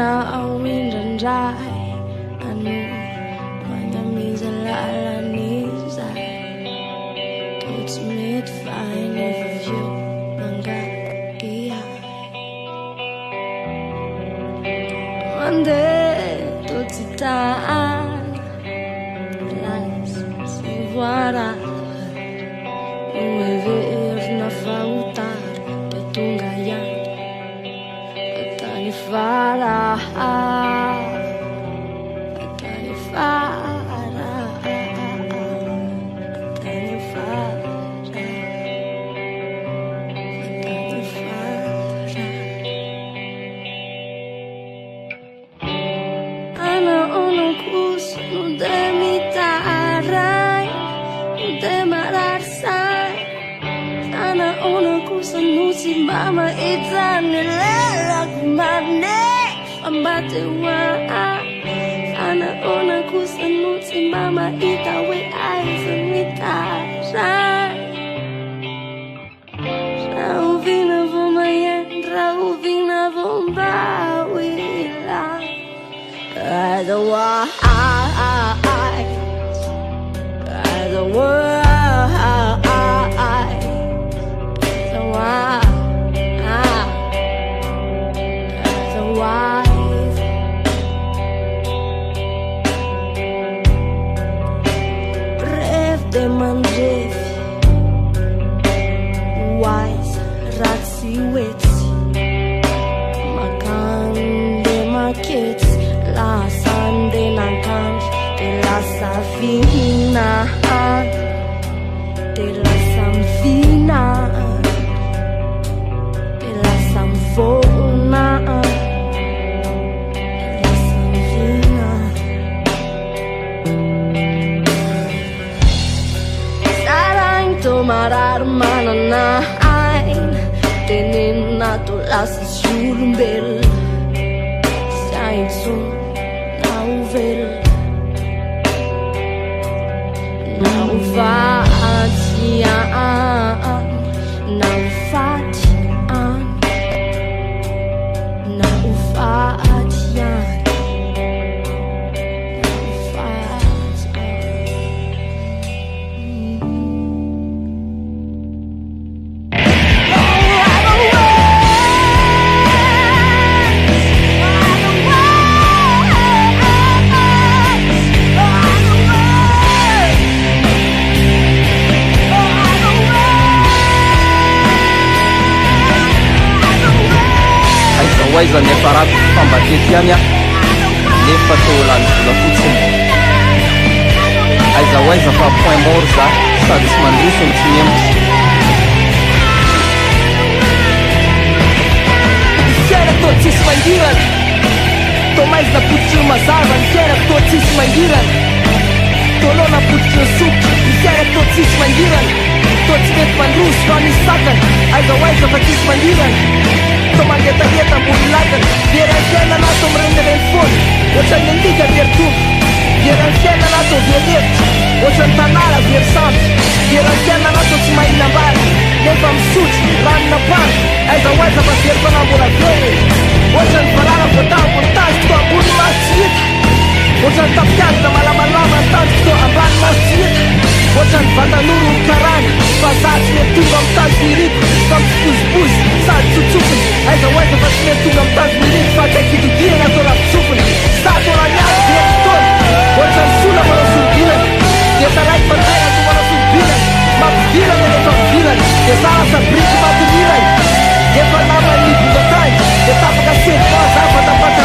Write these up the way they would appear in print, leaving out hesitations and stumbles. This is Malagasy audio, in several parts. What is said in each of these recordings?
ao indrandray ano magnamiza lalan'izay toa tsy mety fay nefa avy eo mangaky ahy mandeha toa tsy tany lasa sy voarary noeverina fa ho tary de tonga ihany Fara, Fatani Fara, Fatani Fara, Fatani Fara. Ana ono kus no demitarai, no demararsai. Ana ono kus no si mama itzane lela kumane. Ambate wa ana ona kusanuti mama itawe aizanita Rauvina vomayen Rauvina vombawila Ada wa Ada wa De mandrevi wise ratsi wetsi makande makets la sande nankandro de la savina de la samvina de la samvona Marar manana ain tenin nato lasas julumbel sainso nauvel nauvatian nauvatian nauvatian Waiza nefa rato fambatety ihany a nefa tao lany vola fotsiny aiza waiza fa point mort za sady tsy mandroso ny tsy miembotra fiainako toa tsisy mangirana toa maizy napoditry ny mazava ny fiainako toa tsisy mangirana toa loha napoditry ny sokitra ny fiainako toa tsisy mangirana toa tsy mety mandroso fa misy sakana aiza waiza fa tsisy mangirana Toa mangetaheta ambony lakana Vieran'ny fiainana atao mirenireny foana Ohatran'ny alika very tombo Vieran'ny fiainana atao very hevitra Ohatran'ny tanàna very sampy Vieran'ny fiainana atao tsy mahinam-bary Nefa misotro, ranona pano Aiza waiza fa very fanambola very Ohatran'ny valala voatambony tazy toa ambony maso tsy hita Ohatran'ny tapiazina malamalama tanjo toa ambany maso tsy hita Ohatran'ny vatan'olo ny karana Fa zatsy mety tonga amin'ny tazo miriko Fa mitsipozipozy sady tsotsofony Aiza waiza fa tsy mety tonga amin'ny tazo miriko Fa kaikidodirana atao raha-pitsofony Zato raniazy dia fotoana Ohatran'ny sola manao sorobilana Dia taraiky fanjaina to manao sorobilana Mampivilana nefa mivilana Dia sara sabriky mampilirana Efa nama ny bongatany Dia tapaka sely fa zafa tapaka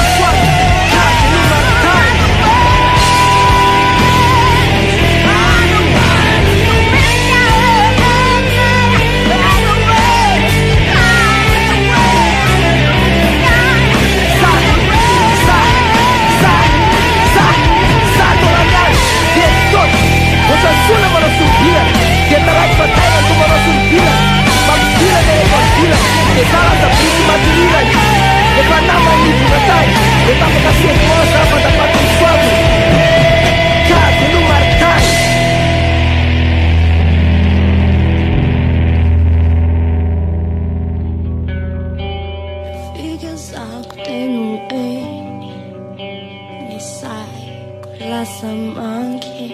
lasa manky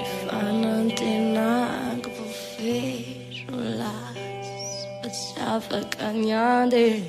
ifanantenako po feso tsy afaka niande